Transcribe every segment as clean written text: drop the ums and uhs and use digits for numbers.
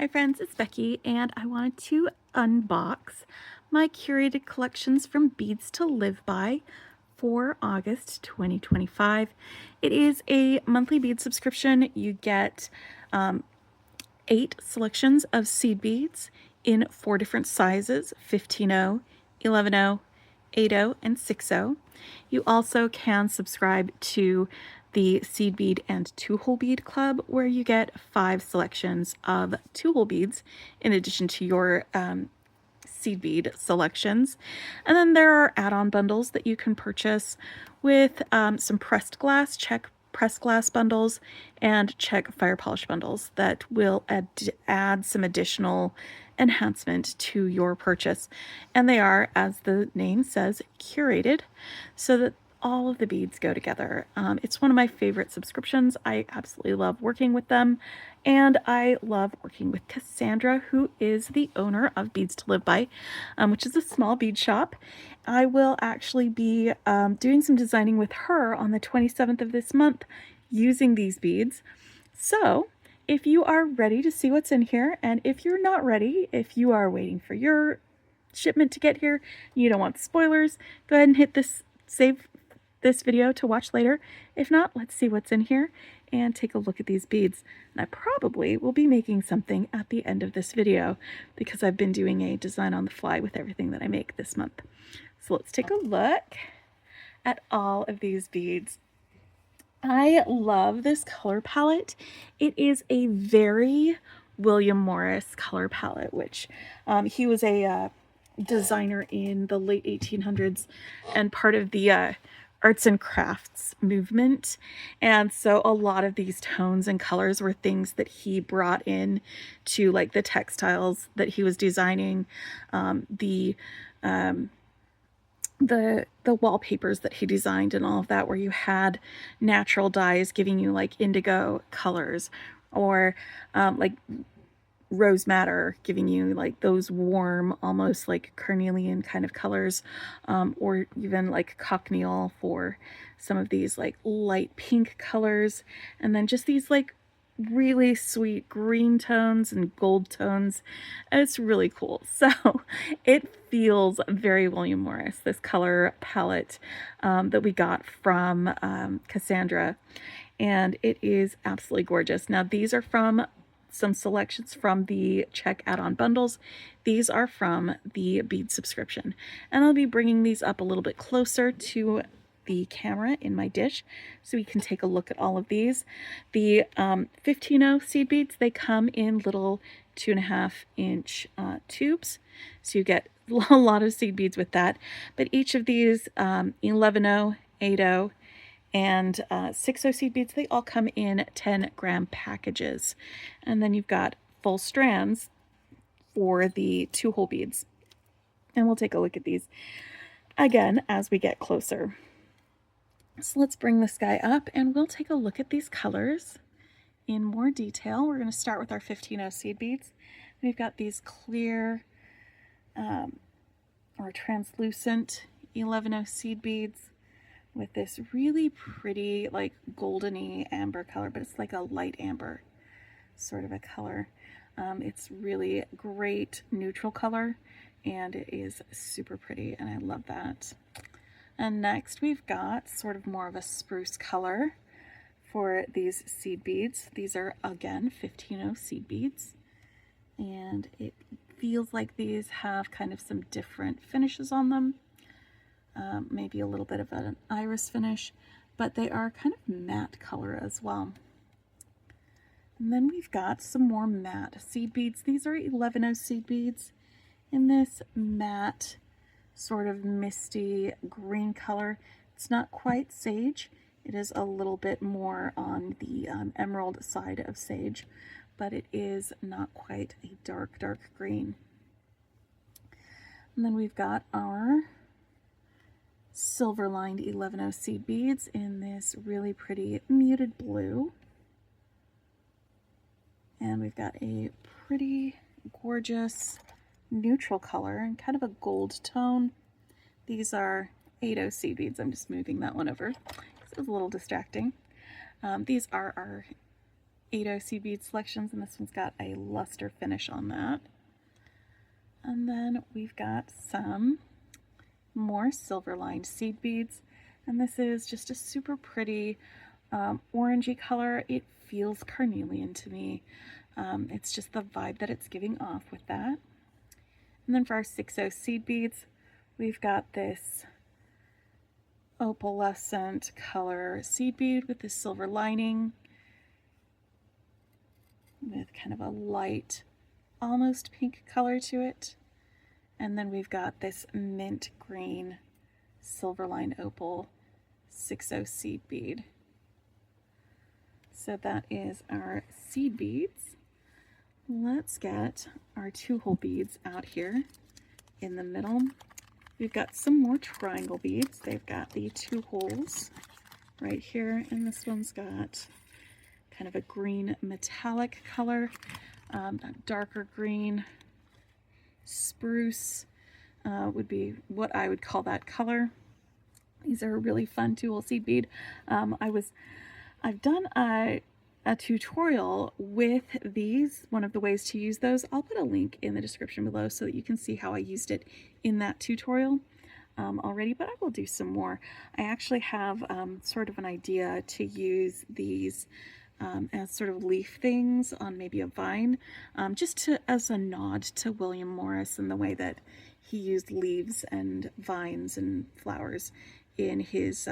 Hi friends, it's Becky and I wanted to unbox my curated collections from Beads to Live By for August 2025. It is a monthly bead subscription. You get 8 selections of seed beads in 4 different sizes: 15-0, 11-0, 8-0, and 6-0. You also can subscribe to the seed bead and 2-hole bead club, where you get 5 selections of 2-hole beads in addition to your seed bead selections. And then there are add-on bundles that you can purchase with some pressed glass, Czech pressed glass bundles, and Czech fire polish bundles that will add some additional enhancement to your purchase. And they are, as the name says, curated, so that all of the beads go together. It's one of my favorite subscriptions. I absolutely love working with them, and I love working with Cassandra, who is the owner of Beads to Live By, which is a small bead shop. I will actually be doing some designing with her on the 27th of this month using these beads. So if you are ready to see what's in here, and if you're not ready, if you are waiting for your shipment to get here, you don't want spoilers, go ahead and hit this save this video to watch later. If not, let's see what's in here and take a look at these beads. And I probably will be making something at the end of this video because I've been doing a design on the fly with everything that I make this month. So let's take a look at all of these beads. I love this color palette. It is a very William Morris color palette, which he was a designer in the late 1800s and part of the arts and crafts movement. And so a lot of these tones and colors were things that he brought in to like the textiles that he was designing, the wallpapers that he designed and all of that, where you had natural dyes giving you like indigo colors, or like rose madder giving you like those warm, almost like carnelian kind of colors, or even like cochineal for some of these like light pink colors, and then just these like really sweet green tones and gold tones. It's really cool. So it feels very William Morris, this color palette that we got from Cassandra, and it is absolutely gorgeous. Now these are from some selections from the Czech add-on bundles. These are from the bead subscription, and I'll be bringing these up a little bit closer to the camera in my dish so we can take a look at all of these. The 15-0 seed beads, they come in little 2.5-inch tubes, so you get a lot of seed beads with that. But each of these 11-0, 8-0, and 6-0 seed beads, they all come in 10-gram packages. And then you've got full strands for the 2-hole beads. And we'll take a look at these again as we get closer. So let's bring this guy up and we'll take a look at these colors in more detail. We're going to start with our 15-0 seed beads. We've got these clear or translucent 11-0 seed beads with this really pretty like goldeny amber color, but it's like a light amber sort of a color. It's really great neutral color, and it is super pretty, and I love that. And next we've got sort of more of a spruce color for these seed beads. These are again 15-0 seed beads, and it feels like these have kind of some different finishes on them. Maybe a little bit of an iris finish, but they are kind of matte color as well. And then we've got some more matte seed beads. These are 11-0 seed beads in this matte sort of misty green color. It's not quite sage. It is a little bit more on the emerald side of sage, but it is not quite a dark green. And then we've got our silver lined 11-0 seed beads in this really pretty muted blue. And we've got a pretty gorgeous neutral color and kind of a gold tone. These are 8-0 seed beads. I'm just moving that one over because it was a little distracting. These are our 8 seed bead selections, and this one's got a luster finish on that. And then we've got some more silver lined seed beads, and this is just a super pretty orangey color. It feels carnelian to me. It's just the vibe that it's giving off with that. And then for our 6/0 seed beads, we've got this opalescent color seed bead with this silver lining with kind of a light, almost pink color to it. And then we've got this mint green silver line opal 6/0 seed bead. So that is our seed beads. Let's get our 2-hole beads out here in the middle. We've got some more triangle beads. They've got the 2 holes right here, and this one's got kind of a green metallic color, a darker green spruce would be what I would call that color. These are a really fun 2-hole seed bead. I've done a tutorial with these, one of the ways to use those. I'll put a link in the description below so that you can see how I used it in that tutorial already, but I will do some more. I actually have sort of an idea to use these as sort of leaf things on maybe a vine, as a nod to William Morris and the way that he used leaves and vines and flowers in his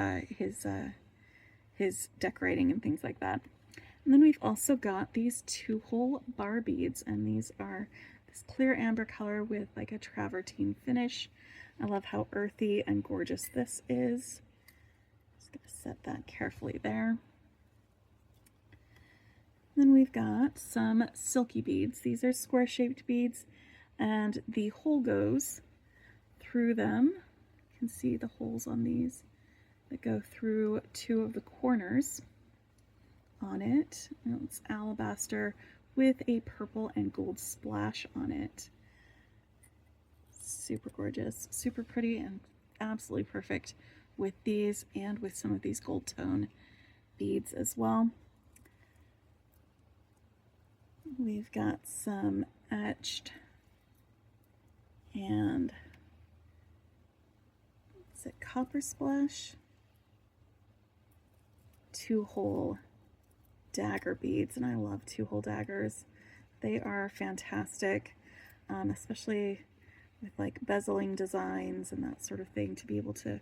decorating and things like that. And then we've also got these 2-hole bar beads, and these are this clear amber color with like a travertine finish. I love how earthy and gorgeous this is. Just gonna set that carefully there. Then we've got some silky beads. These are square-shaped beads, and the hole goes through them. You can see the holes on these that go through 2 of the corners on it. And it's alabaster with a purple and gold splash on it. Super gorgeous, super pretty, and absolutely perfect with these and with some of these gold tone beads as well. We've got some etched and is it copper splash? 2-hole dagger beads, and I love 2-hole daggers. They are fantastic, especially with like bezeling designs and that sort of thing, to be able to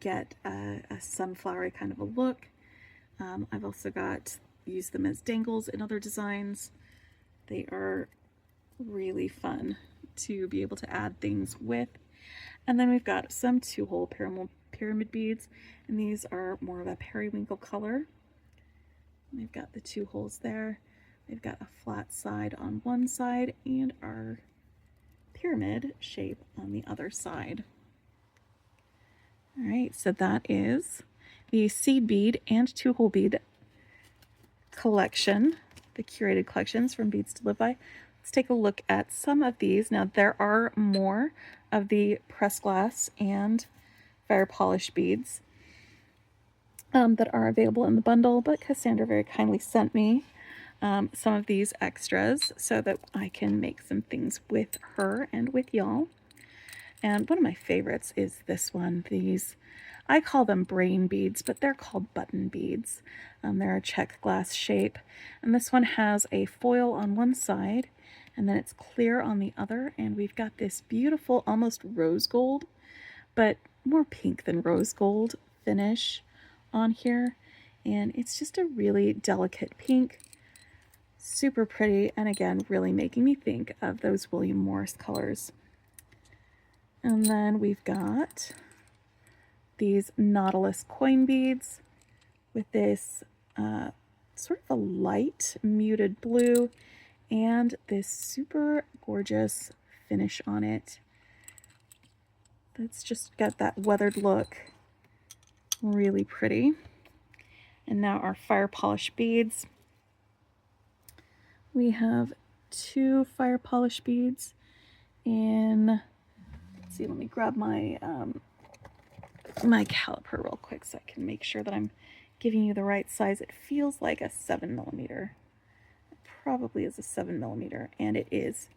get a sunflowery kind of a look. I've also used them as dangles in other designs. They are really fun to be able to add things with. And then we've got some 2-hole pyramid beads, and these are more of a periwinkle color. They've got the 2 holes there. They've got a flat side on one side and our pyramid shape on the other side. All right, so that is the seed bead and 2-hole bead collection, the curated collections from Beads to Live By. Let's take a look at some of these. Now there are more of the pressed glass and fire polish beads that are available in the bundle, but Cassandra very kindly sent me some of these extras so that I can make some things with her and with y'all. And one of my favorites is this one. These, I call them brain beads, but they're called button beads. They're a Czech glass shape, and this one has a foil on one side and then it's clear on the other, and we've got this beautiful almost rose gold, but more pink than rose gold finish on here, and it's just a really delicate pink, super pretty, and again really making me think of those William Morris colors. And then we've got these Nautilus coin beads with this sort of a light muted blue and this super gorgeous finish on it. That's just got that weathered look. Really pretty. And now our fire polish beads. We have 2 fire polish beads in, let's see, let me grab my my caliper real quick so I can make sure that I'm giving you the right size. It feels like a 7mm. probably is a 7mm, and it is.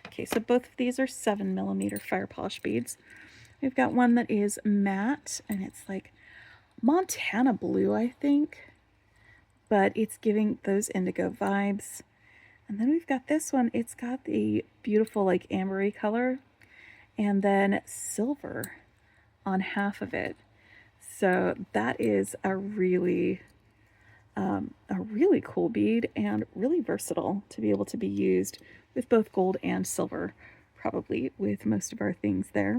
Okay, so both of these are 7mm fire polish beads. We've got one that is matte, and it's like Montana blue, I think, but it's giving those indigo vibes. And then we've got this one. It's got the beautiful like ambery color and then silver on half of it. So that is a really cool bead and really versatile to be able to be used with both gold and silver, probably with most of our things there.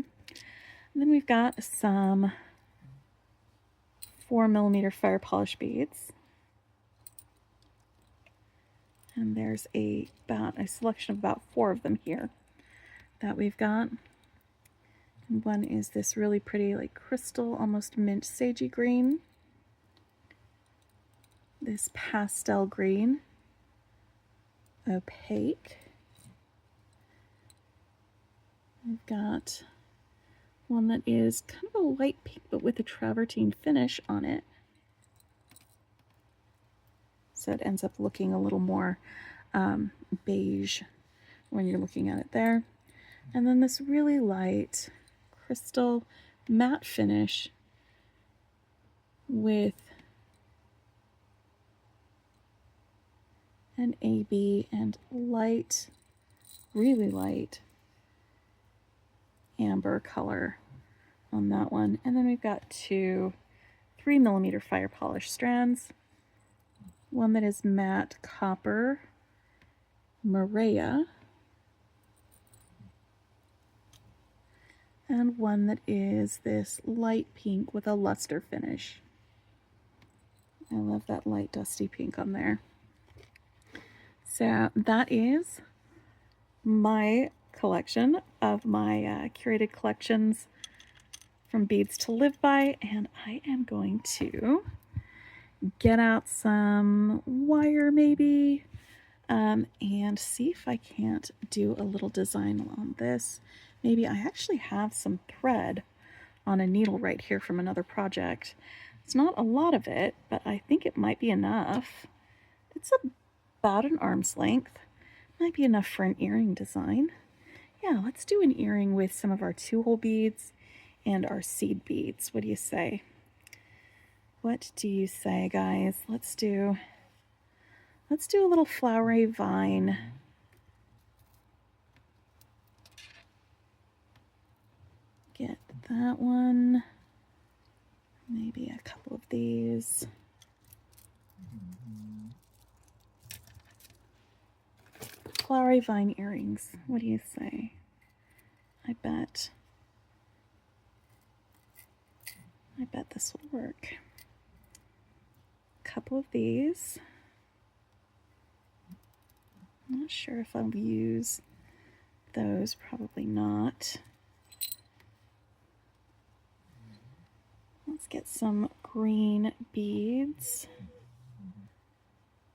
And then we've got some 4mm fire polish beads. And there's about a selection of about 4 of them here that we've got. And one is this really pretty like crystal, almost mint sagey green. This pastel green, opaque. We've got one that is kind of a light pink but with a travertine finish on it. So it ends up looking a little more beige when you're looking at it there. And then this really light crystal matte finish with an AB and light, really light amber color on that one. And then we've got 2 3mm fire polish strands. One that is matte copper Maria, and one that is this light pink with a luster finish. I love that light dusty pink on there. So that is my collection of my curated collections from Beads to Live By, and I am going to get out some wire maybe and see if I can't do a little design on this. Maybe I actually have some thread on a needle right here from another project. It's not a lot of it, but I think it might be enough. It's about an arm's length. Might be enough for an earring design. Yeah, let's do an earring with some of our 2-hole beads and our seed beads. What do you say? What do you say, guys? Let's do a little flowery vine. Get that one. Maybe a couple of these. Flowery vine earrings. What do you say? I bet this will work. A couple of these. I'm not sure if I'll use those, probably not. Let's get some green beads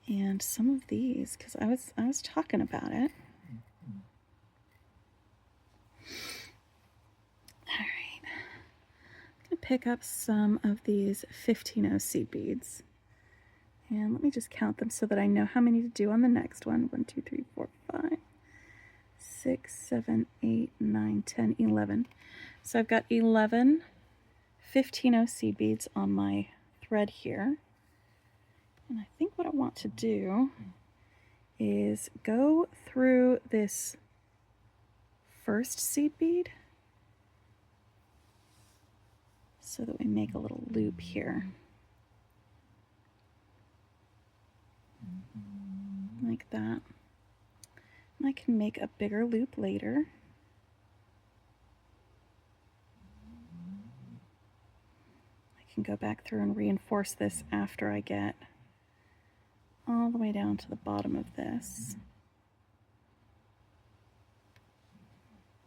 and some of these, because I was talking about it. All right, I'm gonna pick up some of these 15-0 seed beads. And let me just count them so that I know how many to do on the next one. 1, 2, 3, 4, 5, 6, 7, 8, 9, 10, 11. So I've got 11 15-0 seed beads on my thread here. And I think what I want to do is go through this first seed bead so that we make a little loop here. Like that. And I can make a bigger loop later. I can go back through and reinforce this after I get all the way down to the bottom of this.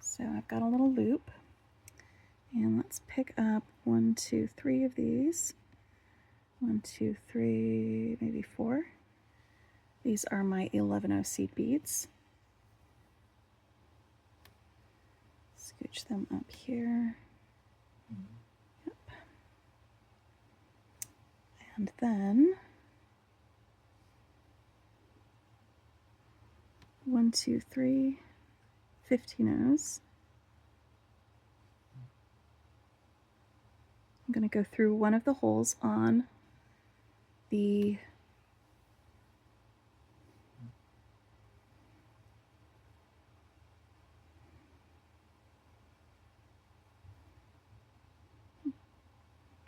So I've got a little loop, and let's pick up 1, 2, 3 of these. 1, 2, 3, maybe 4. These are my 11-0 seed beads. Scooch them up here. Yep. And then 1, 2, 3, 15-ohs. I'm going to go through one of the holes on the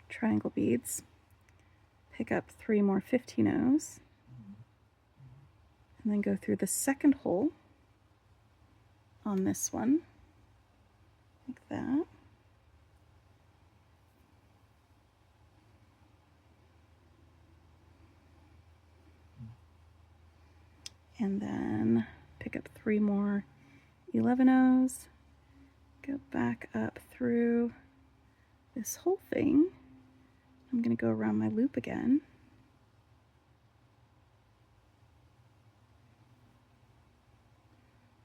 triangle beads, pick up 3 more 15-ohs, and then go through the second hole on this one, like that. And then pick up 3 more 11-ohs, go back up through this whole thing. I'm going to go around my loop again.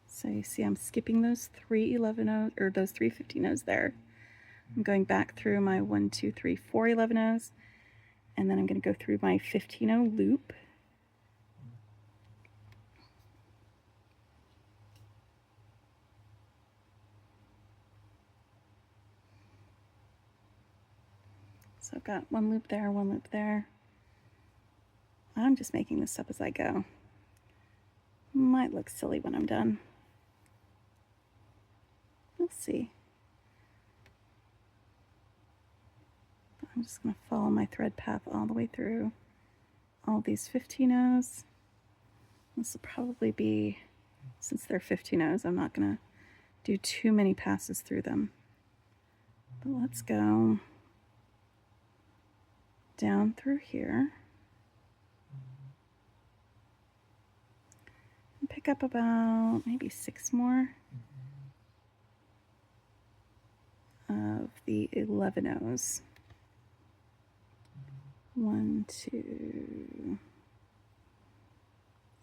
So you see I'm skipping those 3 11-ohs, or those 3 15-ohs there. I'm going back through my 1, 2, 3, 4 11-ohs, and then I'm going to go through my 15-oh loop. So I've got 1 loop there, 1 loop there. I'm just making this up as I go. Might look silly when I'm done. We'll see. But I'm just going to follow my thread path all the way through all these 15-ohs. This will probably be, since they're 15-ohs, I'm not going to do too many passes through them. But let's go down through here and pick up about maybe 6 more of the 11-ohs. 1, 2,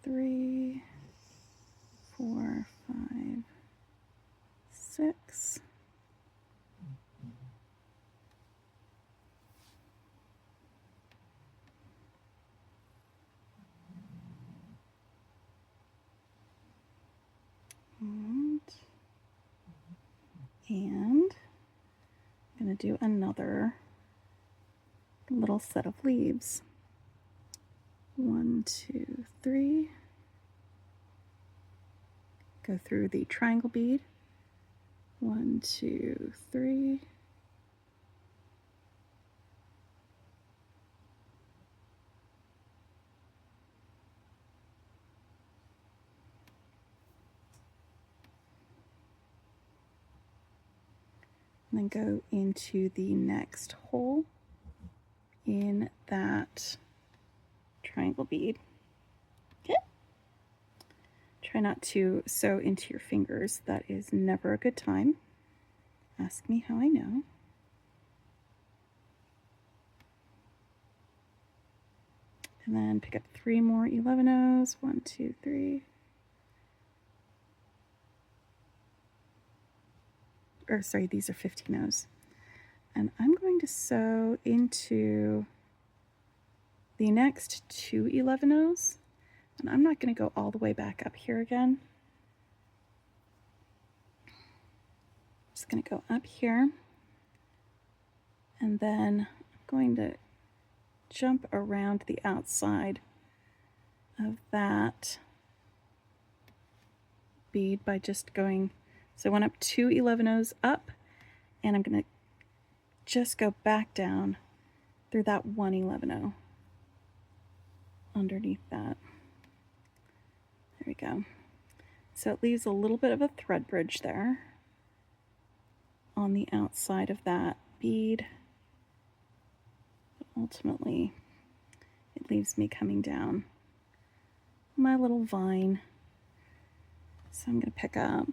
3, 4, 5, 6. And I'm going to do another little set of leaves. 1, 2, 3. Go through the triangle bead. 1, 2, 3. And then go into the next hole in that triangle bead. Okay. Try not to sew into your fingers. That is never a good time. Ask me how I know. And then pick up 3 more 11-ohs. 1, 2, 3. Or sorry, these are 15-ohs. And I'm going to sew into the next 2 11-ohs. And I'm not going to go all the way back up here again. I'm just going to go up here. And then I'm going to jump around the outside of that bead by just going, so I went up 2 11-ohs up, and I'm going to just go back down through that 1 11-oh underneath that. There we go. So it leaves a little bit of a thread bridge there on the outside of that bead. But ultimately, it leaves me coming down my little vine. So I'm going to pick up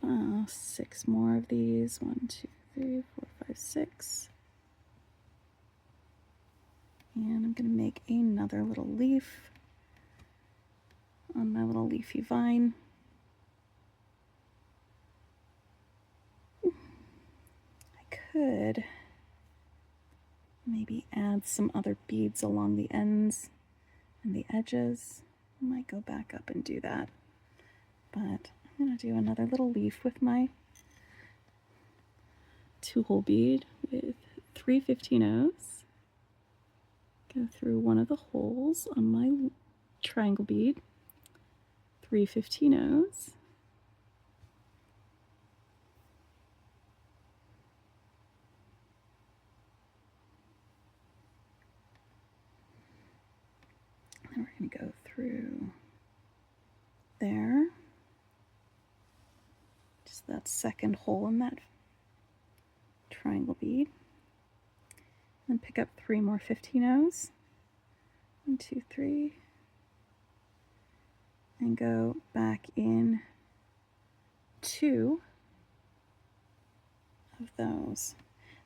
6 more of these. 1, 2, 3, 4, 5, 6. And I'm going to make another little leaf on my little leafy vine. I could maybe add some other beads along the ends and the edges. I might go back up and do that, but I'm I'm going to do another little leaf with my 2-hole bead with 3 15-ohs. Go through one of the holes on my triangle bead, 3 15-ohs. And we're going to go through there, just that second hole in that triangle bead, and pick up 3 more 15-ohs, 1 2 3, and go back in 2 of those.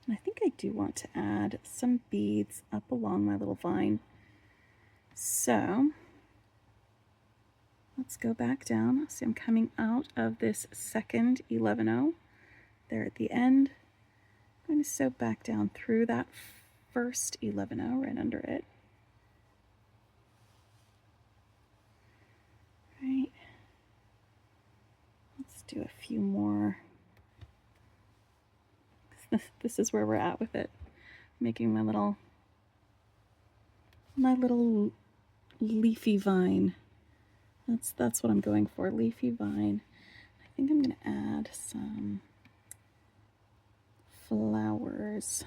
And I think I do want to add some beads up along my little vine, so let's go back down. See, I'm coming out of this second 11-oh there at the end. I'm going to sew back down through that first 11-oh right under it. Right. Let's do a few more. This is where we're at with it. Making my little leafy vine. That's what I'm going for, leafy vine. I think I'm going to add some flowers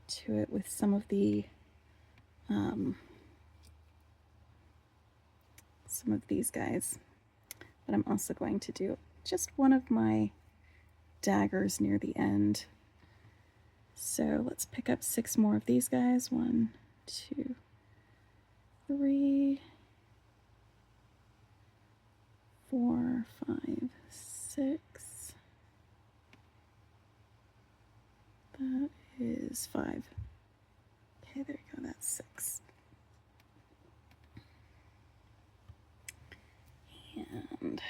to it with some of these guys. But I'm also going to do just one of my daggers near the end. So let's pick up 6 more of these guys. 1 2 3 4 5 6. That is 5. Okay, there you go, that's 6. And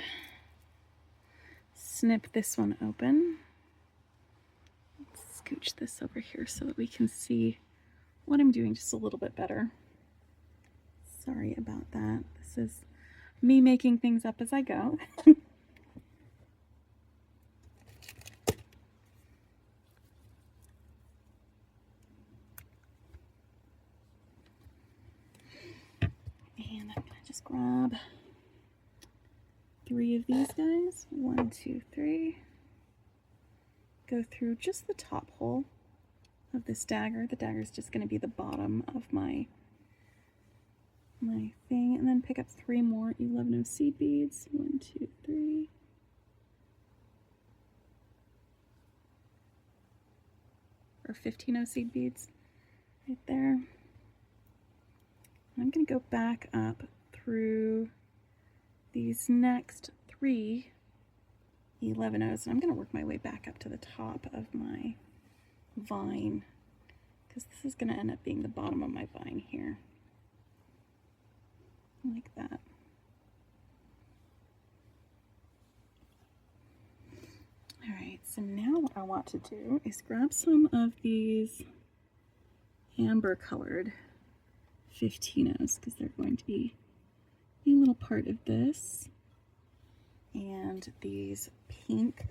snip this one open. Let's scooch this over here so that we can see what I'm doing just a little bit better. Sorry about that. This is me making things up as I go. And I'm gonna just grab 3 of these guys. 1 2 3. Go through just the top hole of this dagger. The dagger is just going to be the bottom of my thing, and then pick up 3 more 11-oh seed beads. 1 2 3. Or 15-oh seed beads right there. I'm going to go back up through these next 3 11-ohs, and I'm going to work my way back up to the top of my vine, because this is going to end up being the bottom of my vine here, like that. Alright, so now what I want to do is grab some of these amber colored 15-ohs, because they're going to be a little part of this, and these pink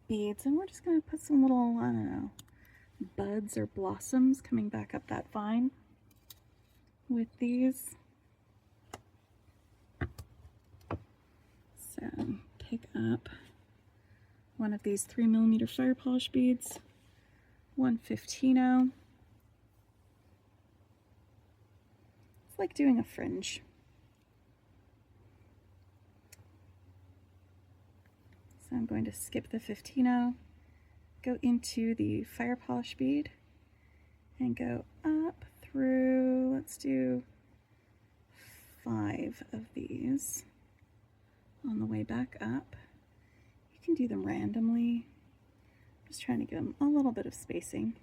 beads, and we're just going to put some little, I don't know, buds or blossoms coming back up that vine with these. So pick up one of these 3mm fire polish beads, 1 15-oh. It's like doing a fringe. So I'm going to skip the 15-oh, go into the fire polish bead, and go up through, let's do 5 of these on the way back up. You can do them randomly. Just trying to give them a little bit of spacing.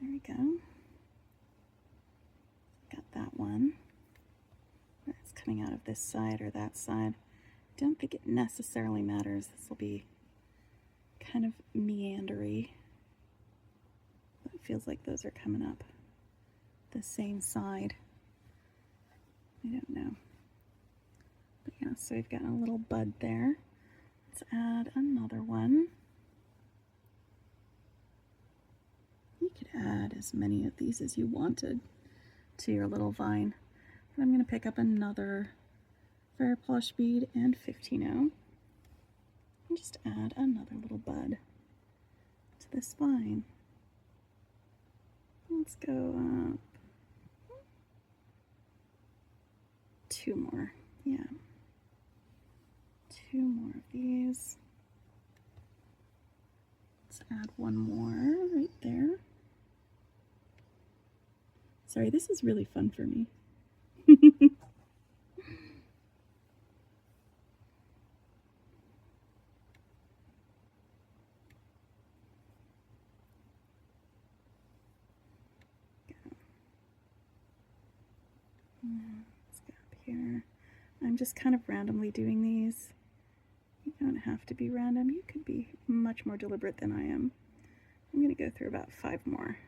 There we go. Got that one. It's coming out of this side or that side. Don't think it necessarily matters. This will be kind of meandery. But it feels like those are coming up the same side. I don't know. But yeah, so we've got a little bud there. Let's add another one. You could add as many of these as you wanted to your little vine. But I'm going to pick up another firepolish bead and 15-0 and just add another little bud to this vine. Let's go up 2 more. Yeah. 2 more of these. Let's add 1 more right there. Sorry, this is really fun for me. Let's go up here. I'm just kind of randomly doing these. You don't have to be random. You could be much more deliberate than I am. I'm going to go through about 5 more.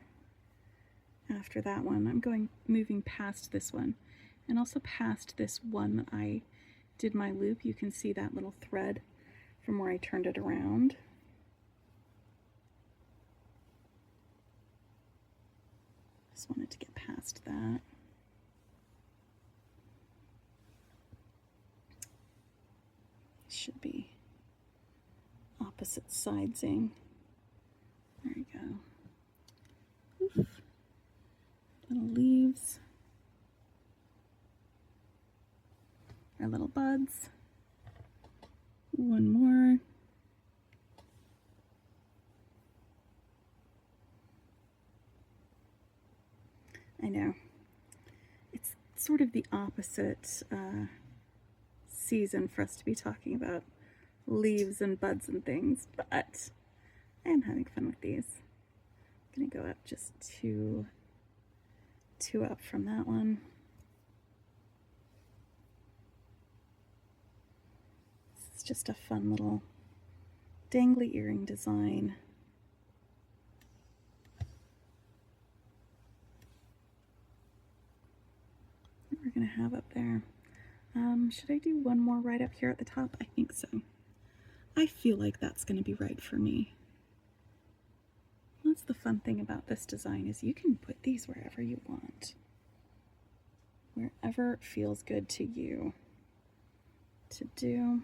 After that one, I'm moving past this one and also past this one that I did my loop. You can see that little thread from where I turned it around. Just wanted to get past that. Should be opposite sidesing. There you go. Oof. Little leaves. Our little buds. 1 more. I know. It's sort of the opposite season for us to be talking about leaves and buds and things, but I am having fun with these. I'm gonna go up just two up from that one. This is just a fun little dangly earring design. That we're gonna have up there. Should I do 1 more right up here at the top? I think so. I feel like that's going to be right for me. That's the fun thing about this design, is you can put these wherever you want. Wherever it feels good to you to do.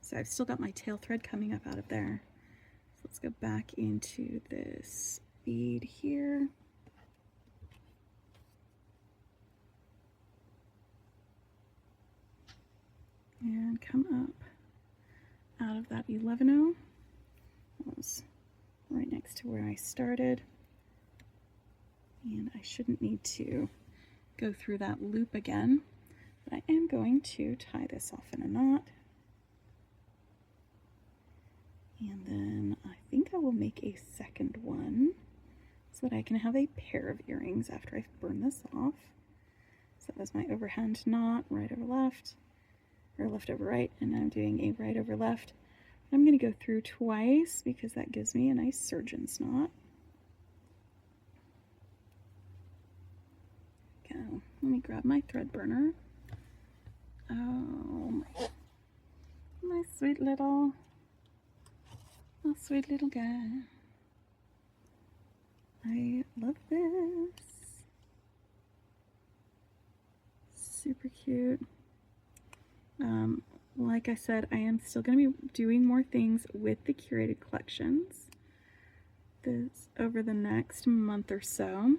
So I've still got my tail thread coming up out of there. So let's go back into this bead here. And come up out of that 11-0. That was right next to where I started. And I shouldn't need to go through that loop again, but I am going to tie this off in a knot. And then I think I will make a second one so that I can have a pair of earrings after I burn this off. So that was my overhand knot, right over left, or left over right, and I'm doing a right over left. I'm going to go through twice because that gives me a nice surgeon's knot. Go. Let me grab my thread burner. Oh, my sweet little guy. I love this. Super cute. Like I said, I am still going to be doing more things with the curated collections over the next month or so,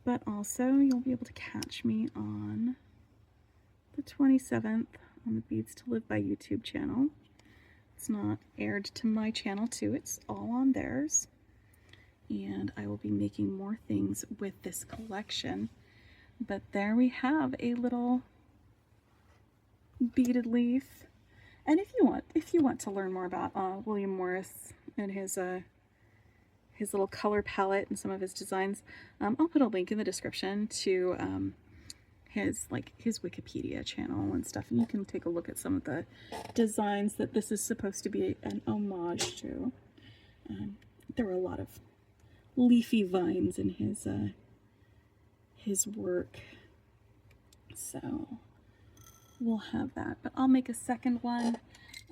but also you'll be able to catch me on the 27th on the Beads to Live By YouTube channel. It's not aired to my channel too, it's all on theirs, and I will be making more things with this collection. But there we have a little beaded leaf. And if you want to learn more about William Morris and his little color palette and some of his designs, I'll put a link in the description to his Wikipedia channel and stuff, and you can take a look at some of the designs that this is supposed to be an homage to. There were a lot of leafy vines in his work, so we'll have that. But I'll make a second one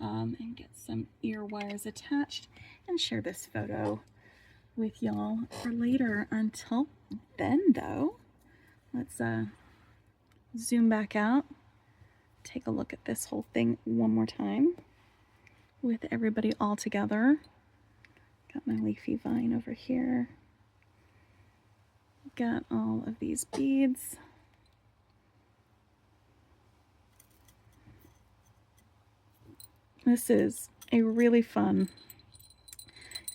and get some ear wires attached and share this photo with y'all for later. Until then, though, let's zoom back out, take a look at this whole thing one more time with everybody all together. Got my leafy vine over here. Got all of these beads. This is a really fun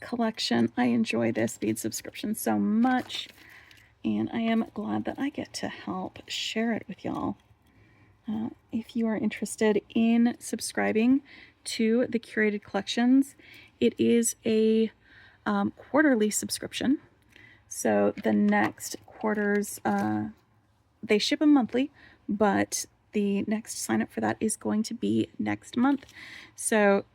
collection. I enjoy this bead subscription so much, and I am glad that I get to help share it with y'all. If you are interested in subscribing to the Curated Collections, it is a quarterly subscription. So the next quarters, they ship them monthly, but the next sign up for that is going to be next month. So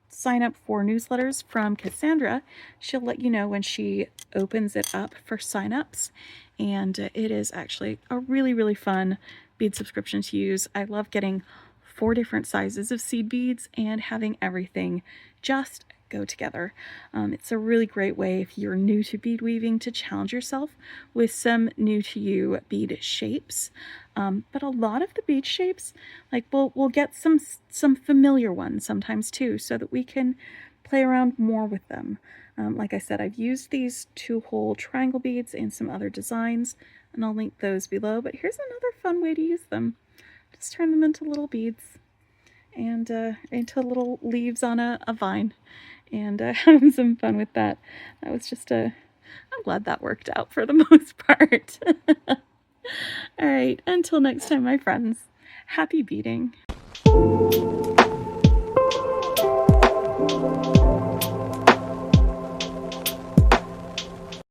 sign up for newsletters from Cassandra. She'll let you know when she opens it up for signups, and it is actually a really, really fun bead subscription to use. I love getting 4 different sizes of seed beads and having everything just go together. It's a really great way, if you're new to bead weaving, to challenge yourself with some new to you bead shapes. But a lot of the bead shapes, like we'll get some familiar ones sometimes too, so that we can play around more with them. Like I said, I've used these 2-hole triangle beads and some other designs, and I'll link those below. But here's another fun way to use them. Just turn them into little beads and into little leaves on a vine, and having some fun with that. That was just I'm glad that worked out for the most part. All right, until next time, my friends, happy beading.